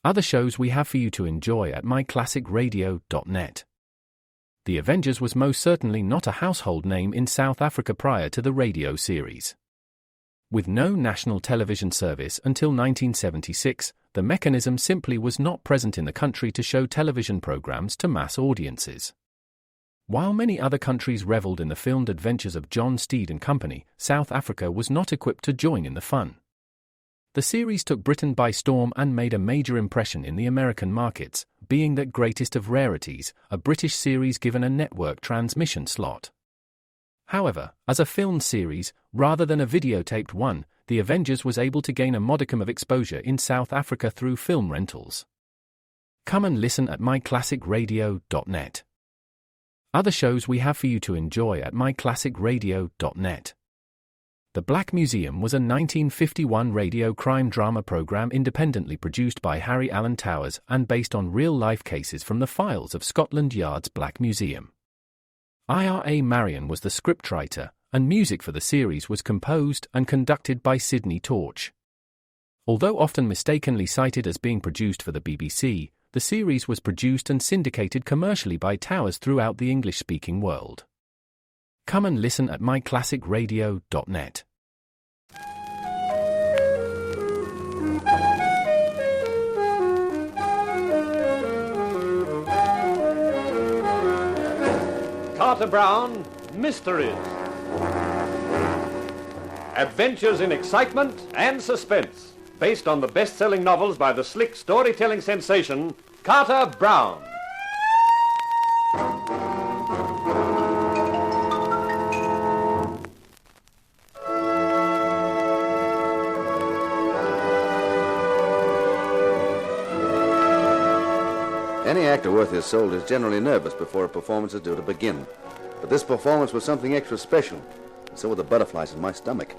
Other shows we have for you to enjoy at myclassicradio.net. The Avengers was most certainly not a household name in South Africa prior to the radio series. With no national television service until 1976, the mechanism simply was not present in the country to show television programs to mass audiences. While many other countries reveled in the filmed adventures of John Steed and company, South Africa was not equipped to join in the fun. The series took Britain by storm and made a major impression in the American markets, being that greatest of rarities, a British series given a network transmission slot. However, as a filmed series, rather than a videotaped one, The Avengers was able to gain a modicum of exposure in South Africa through film rentals. Come and listen at myclassicradio.net. Other shows we have for you to enjoy at myclassicradio.net. The Black Museum was a 1951 radio crime drama program independently produced by Harry Alan Towers and based on real-life cases from the files of Scotland Yard's Black Museum. Ira Marion was the scriptwriter, and music for the series was composed and conducted by Sidney Torch. Although often mistakenly cited as being produced for the BBC, the series was produced and syndicated commercially by Towers throughout the English-speaking world. Come and listen at myclassicradio.net. Carter Brown, Mysteries. Adventures in excitement and suspense, based on the best-selling novels by the slick storytelling sensation, Carter Brown. Any actor worth his salt is generally nervous before a performance is due to begin. But this performance was something extra special, and so were the butterflies in my stomach.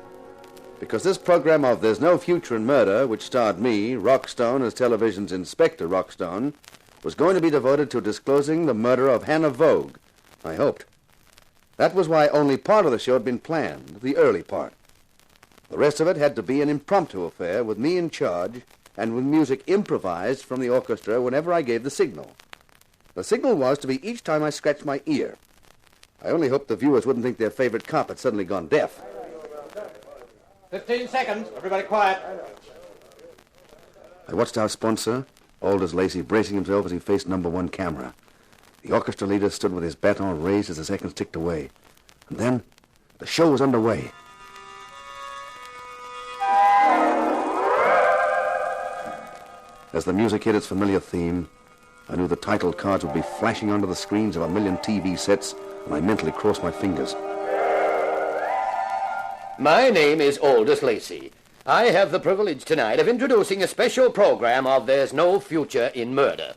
Because this program of There's No Future in Murder, which starred me, Rockstone, as television's Inspector Rockstone, was going to be devoted to disclosing the murder of Hannah Vogue, I hoped. That was why only part of the show had been planned, the early part. The rest of it had to be an impromptu affair with me in charge and with music improvised from the orchestra whenever I gave the signal. The signal was to be each time I scratched my ear. I only hoped the viewers wouldn't think their favorite cop had suddenly gone deaf. 15 seconds. Everybody quiet. I watched our sponsor, Aldous Lacey, bracing himself as he faced number one camera. The orchestra leader stood with his baton raised as the seconds ticked away. And then, the show was underway. As the music hit its familiar theme, I knew the title cards would be flashing onto the screens of a million TV sets, and I mentally crossed my fingers. My name is Aldous Lacey. I have the privilege tonight of introducing a special program of There's No Future in Murder.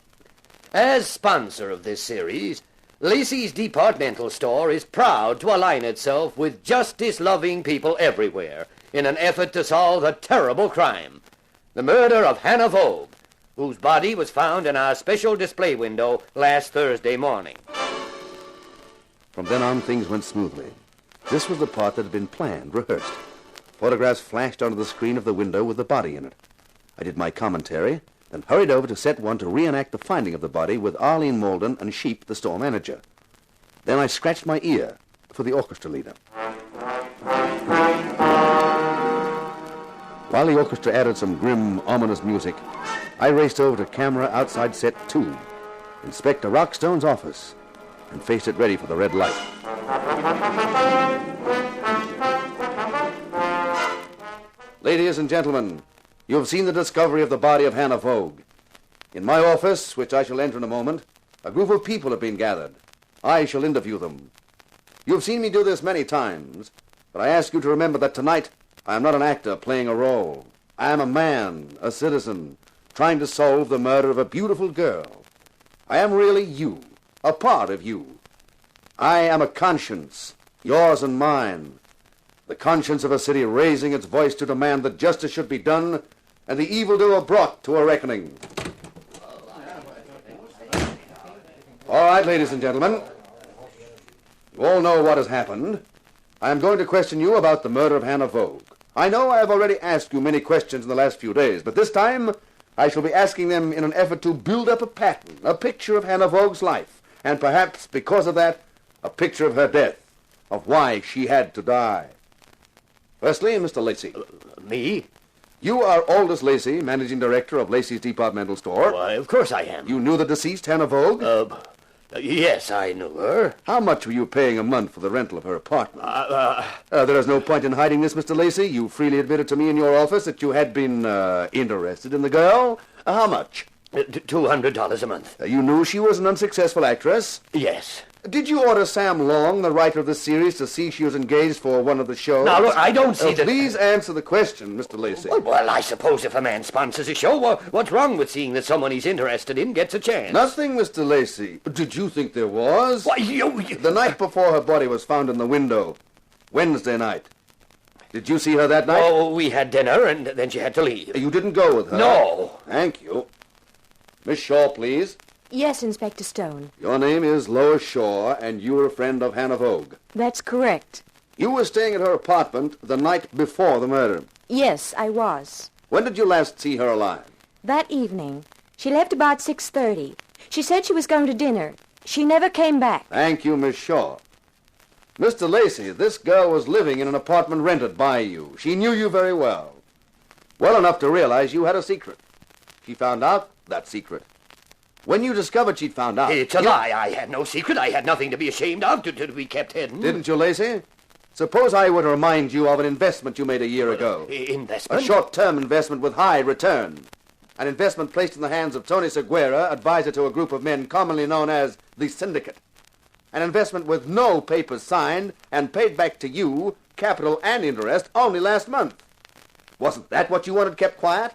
As sponsor of this series, Lacey's Departmental Store is proud to align itself with justice-loving people everywhere in an effort to solve a terrible crime, the murder of Hannah Vogue, whose body was found in our special display window last Thursday morning. From then on, things went smoothly. This was the part that had been planned, rehearsed. Photographs flashed onto the screen of the window with the body in it. I did my commentary, then hurried over to set one to reenact the finding of the body with Arlene Malden and Sheep, the store manager. Then I scratched my ear for the orchestra leader. While the orchestra added some grim, ominous music, I raced over to camera outside set 2, Inspector Rockstone's office, and faced it ready for the red light. Ladies and gentlemen, you have seen the discovery of the body of Hannah Vogue. In my office, which I shall enter in a moment, a group of people have been gathered. I shall interview them. You have seen me do this many times, but I ask you to remember that tonight I am not an actor playing a role. I am a man, a citizen, trying to solve the murder of a beautiful girl. I am really you, a part of you. I am a conscience, yours and mine. The conscience of a city raising its voice to demand that justice should be done and the evildoer brought to a reckoning. All right, ladies and gentlemen. You all know what has happened. I am going to question you about the murder of Hannah Vogue. I know I have already asked you many questions in the last few days, but this time I shall be asking them in an effort to build up a pattern, a picture of Hannah Vogue's life, and perhaps, because of that, a picture of her death, of why she had to die. Firstly, Mr. Lacey. Me? You are Aldous Lacey, managing director of Lacey's Departmental Store. Why, of course I am. You knew the deceased, Hannah Vogue? Yes, I knew her. How much were you paying a month for the rental of her apartment? There is no point in hiding this, Mr. Lacey. You freely admitted to me in your office that you had been interested in the girl. How much? $200 a month. You knew she was an unsuccessful actress? Yes. Did you order Sam Long, the writer of the series, to see she was engaged for one of the shows? Now, look, I don't see that... Please answer the question, Mr. Lacey. Well, I suppose if a man sponsors a show, what's wrong with seeing that someone he's interested in gets a chance? Nothing, Mr. Lacey. Did you think there was? Why, The night before her body was found in the window, Wednesday night. Did you see her that night? Oh, we had dinner, and then she had to leave. You didn't go with her? No. Thank you. Miss Shaw, please. Yes, Inspector Stone. Your name is Lois Shaw, and you were a friend of Hannah Vogue. That's correct. You were staying at her apartment the night before the murder. Yes, I was. When did you last see her alive? That evening. She left about 6:30. She said she was going to dinner. She never came back. Thank you, Miss Shaw. Mr. Lacey, this girl was living in an apartment rented by you. She knew you very well. Well enough to realize you had a secret. She found out that secret. When you discovered she'd found out... It's a lie. I had no secret. I had nothing to be ashamed of, to be kept hidden. Didn't you, Lacey? Suppose I were to remind you of an investment you made a year ago. Investment? A short-term investment with high return. An investment placed in the hands of Tony Seguera, advisor to a group of men commonly known as the Syndicate. An investment with no papers signed and paid back to you, capital and interest, only last month. Wasn't that what you wanted kept quiet?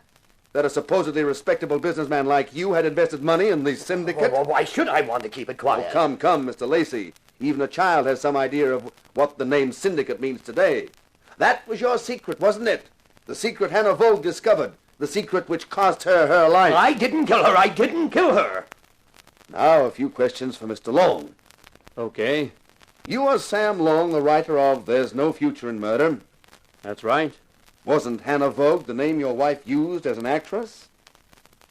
That a supposedly respectable businessman like you had invested money in the Syndicate? Well, why should I want to keep it quiet? Oh, come, Mr. Lacey. Even a child has some idea of what the name Syndicate means today. That was your secret, wasn't it? The secret Hannah Vogue discovered. The secret which cost her her life. I didn't kill her. I didn't kill her. Now, a few questions for Mr. Long. Okay, You are Sam Long, the writer of There's No Future in Murder. that's right. Wasn't Hannah Vogue the name your wife used as an actress?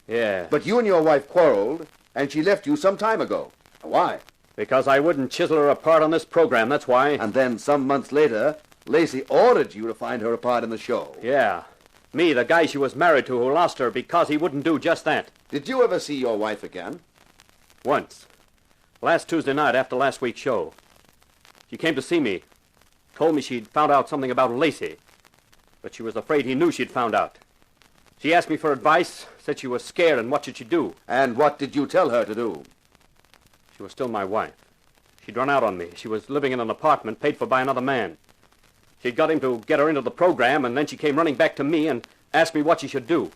Yeah. But you and your wife quarreled, and she left you some time ago. Why? Because I wouldn't chisel her apart on this program, that's why. And then, some months later, Lacey ordered you to find her a part in the show. Yeah. Me, the guy she was married to who lost her because he wouldn't do just that. Did you ever see your wife again? Once. Last Tuesday night after last week's show. She came to see me. Told me she'd found out something about Lacey. But she was afraid he knew she'd found out. She asked me for advice, said she was scared, and what should she do? And what did you tell her to do? She was still my wife. She'd run out on me. She was living in an apartment paid for by another man. She'd got him to get her into the program, and then she came running back to me and asked me what she should do.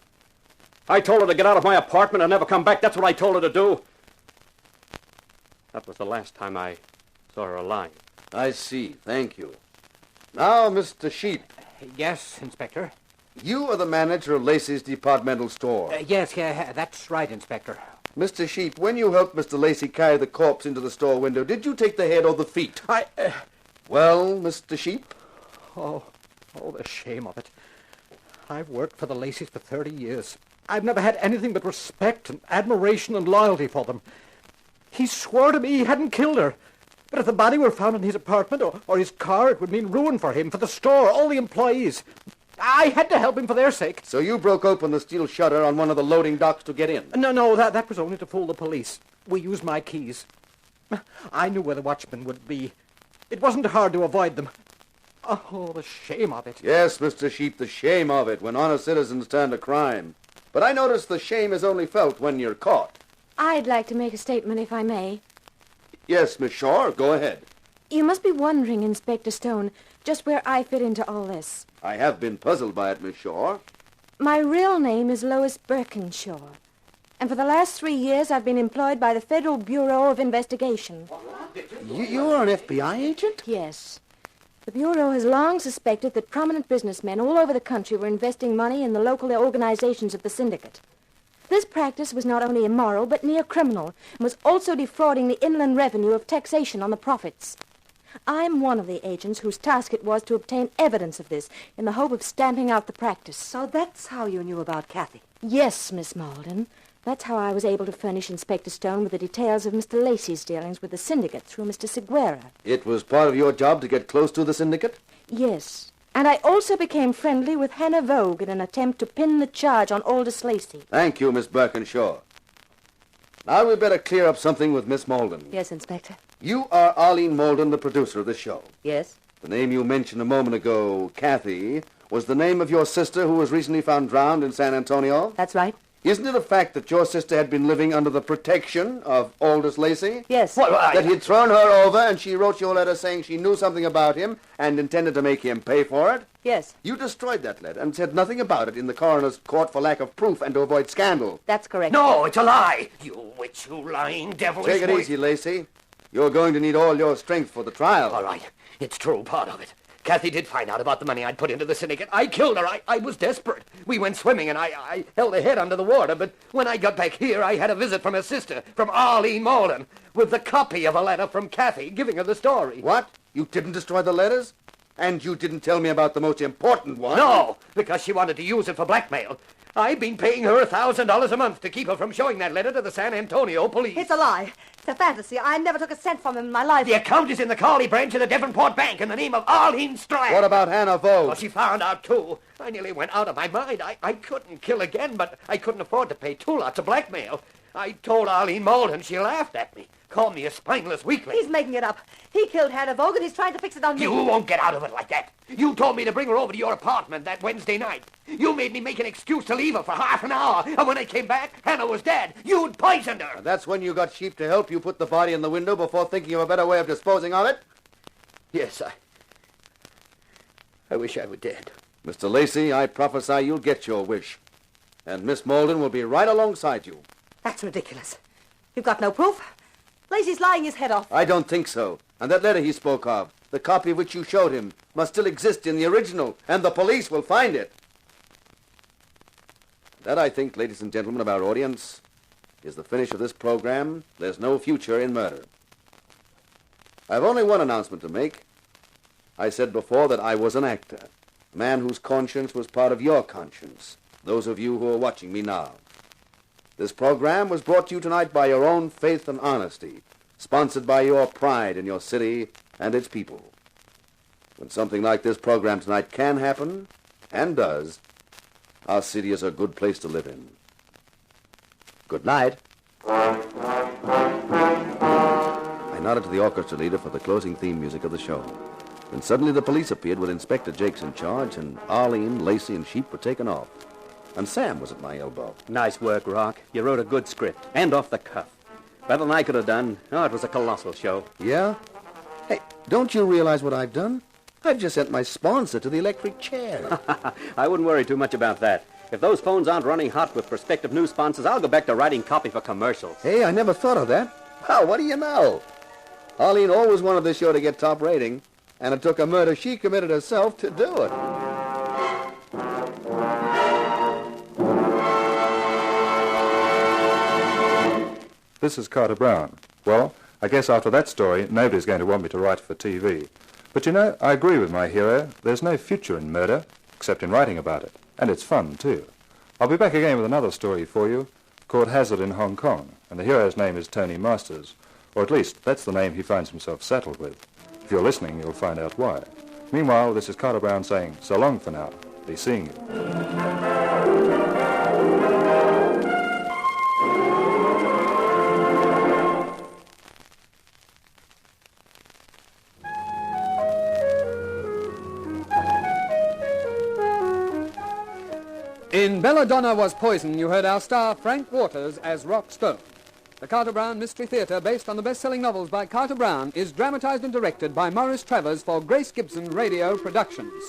I told her to get out of my apartment and never come back. That's what I told her to do. That was the last time I saw her alive. I see. Thank you. Now, Mr. Sheep, Yes, Inspector. you are the manager of Lacey's Departmental Store. Yes, that's right, Inspector. Mr. Sheep, when you helped Mr. Lacey carry the corpse into the store window, did you take the head or the feet? Well, Mr. Sheep? Oh, the shame of it. I've worked for the Lacys for 30 years. I've never had anything but respect and admiration and loyalty for them. He swore to me he hadn't killed her. But if the body were found in his apartment or his car, it would mean ruin for him, for the store, all the employees. I had to help him for their sake. So you broke open the steel shutter on one of the loading docks to get in? No, that was only to fool the police. We used my keys. I knew where the watchmen would be. It wasn't hard to avoid them. Oh, the shame of it. Yes, Mr. Sheep, the shame of it when honest citizens turn to crime. But I notice the shame is only felt when you're caught. I'd like to make a statement, if I may. Yes, Miss Shaw, go ahead. You must be wondering, Inspector Stone, just where I fit into all this. I have been puzzled by it, Miss Shaw. My real name is Lois Birkinshaw. And for the last 3 years, I've been employed by the Federal Bureau of Investigation. You're an FBI agent? Yes. The Bureau has long suspected that prominent businessmen all over the country were investing money in the local organizations of the syndicate. This practice was not only immoral, but near criminal, and was also defrauding the inland revenue of taxation on the profits. I'm one of the agents whose task it was to obtain evidence of this in the hope of stamping out the practice. So that's how you knew about Kathy? Yes, Miss Malden. That's how I was able to furnish Inspector Stone with the details of Mr. Lacey's dealings with the syndicate through Mr. Seguera. It was part of your job to get close to the syndicate? Yes. And I also became friendly with Hannah Vogue in an attempt to pin the charge on Aldous Lacey. Thank you, Miss Birkinshaw. Now we'd better clear up something with Miss Malden. Yes, Inspector. You are Arlene Malden, the producer of this show. Yes? The name you mentioned a moment ago, Kathy, was the name of your sister who was recently found drowned in San Antonio? That's right. Isn't it a fact that your sister had been living under the protection of Aldous Lacey? Yes. Well, That he'd thrown her over and she wrote you a letter saying she knew something about him and intended to make him pay for it? Yes. You destroyed that letter and said nothing about it in the coroner's court for lack of proof and to avoid scandal. That's correct. No, it's a lie. You witch, you lying devilish Take it boy. easy, Lacey. You're going to need all your strength for the trial. All right. It's true, part of it. Kathy did find out about the money I'd put into the syndicate. I killed her. I was desperate. We went swimming, and I held her head under the water. But when I got back here, I had a visit from her sister, from Arlene Malden, with the copy of a letter from Kathy giving her the story. What? You didn't destroy the letters? And you didn't tell me about the most important one? No, because she wanted to use it for blackmail. I've been paying her $1,000 a month to keep her from showing that letter to the San Antonio police. It's a lie. It's a fantasy. I never took a cent from him in my life. The account is in the Carley branch of the Devonport Bank in the name of Arlene Strand. What about Hannah Vogue? Well, she found out, too. I nearly went out of my mind. I couldn't kill again, but I couldn't afford to pay 2 lots of blackmail. I told Arlene Malden. She laughed at me. Called me a spineless weakling. He's making it up. He killed Hannah Vogue and he's trying to fix it on me. You won't get out of it like that. You told me to bring her over to your apartment that Wednesday night. You made me make an excuse to leave her for half an hour. And when I came back, Hannah was dead. You'd poisoned her. That's when you got sheep to help you put the body in the window before thinking of a better way of disposing of it? Yes, I wish I were dead. Mr. Lacey, I prophesy you'll get your wish. And Miss Malden will be right alongside you. That's ridiculous. You've got no proof. Lacey's lying his head off. I don't think so. And that letter he spoke of, the copy which you showed him, must still exist in the original, and the police will find it. That, I think, ladies and gentlemen of our audience, is the finish of this program. There's no future in murder. I have only one announcement to make. I said before that I was an actor, a man whose conscience was part of your conscience, those of you who are watching me now. This program was brought to you tonight by your own faith and honesty, sponsored by your pride in your city and its people. When something like this program tonight can happen, and does, our city is a good place to live in. Good night. I nodded to the orchestra leader for the closing theme music of the show. Then suddenly the police appeared with Inspector Jakes in charge, and Arlene, Lacey, and Sheep were taken off. And Sam was at my elbow. Nice work, Rock. You wrote a good script, and off the cuff. Better than I could have done. Oh, it was a colossal show. Yeah? Hey, don't you realize what I've done? I've just sent my sponsor to the electric chair. I wouldn't worry too much about that. If those phones aren't running hot with prospective new sponsors, I'll go back to writing copy for commercials. Hey, I never thought of that. Well, what do you know? Arlene always wanted this show to get top rating, and it took a murder she committed herself to do it. This is Carter Brown. Well, I guess after that story, nobody's going to want me to write for TV. But you know, I agree with my hero. There's no future in murder, except in writing about it. And it's fun, too. I'll be back again with another story for you, called Hazard in Hong Kong, and the hero's name is Tony Masters. Or at least, that's the name he finds himself saddled with. If you're listening, you'll find out why. Meanwhile, this is Carter Brown saying, so long for now. Be seeing you. In Belladonna Was Poison, you heard our star Frank Waters as Rock Stone. The Carter Brown Mystery Theatre, based on the best-selling novels by Carter Brown, is dramatized and directed by Maurice Travers for Grace Gibson Radio Productions.